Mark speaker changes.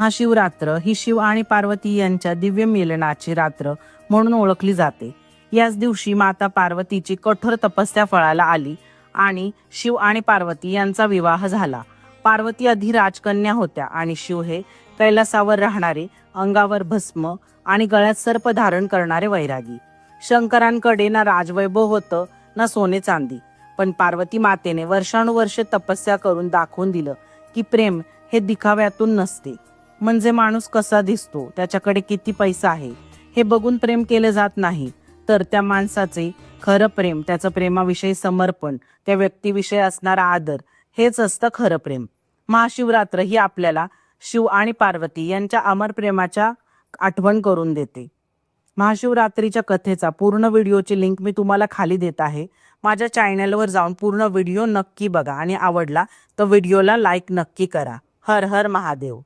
Speaker 1: महाशिवरात्र ही शिव आणि पार्वती यांच्या दिव्य मिलनाची रात्र म्हणून ओळखली जाते। याच दिवशी माता पार्वतीची कठोर तपस्या फळाला आली आणि शिव आणि पार्वती यांचा विवाह झाला। पार्वती आधी राजकन्या होत्या आणि शिव हे कैलासावर राहणारे, अंगावर भस्म आणि गळ्यात सर्प धारण करणारे वैरागी। शंकरांकडे ना राजवैभव होतं ना सोने चांदी, पण पार्वती मातेने वर्षानुवर्षे तपस्या करून दाखवून दिलं की प्रेम हे दिखाव्यातून नसते। म्हणजे माणूस कसा दिसतो, त्याच्याकडे किती पैसा आहे हे बघून प्रेम केले जात नाही, तर त्या माणसाचे खरं प्रेम, त्याचं प्रेमाविषयी समर्पण, त्या व्यक्तीविषयी असणारा आदर हेच असतं खरं प्रेम। महाशिवरात्र ही आपल्याला शिव आणि पार्वती यांच्या अमर प्रेमाच्या आठवण करून देते। महाशिवरात्रीच्या कथेचा पूर्ण व्हिडिओची लिंक मी तुम्हाला खाली देत आहे। माझ्या चॅनलवर जाऊन पूर्ण व्हिडिओ नक्की बघा आणि आवडला तर व्हिडिओला लाईक नक्की करा। हर हर महादेव।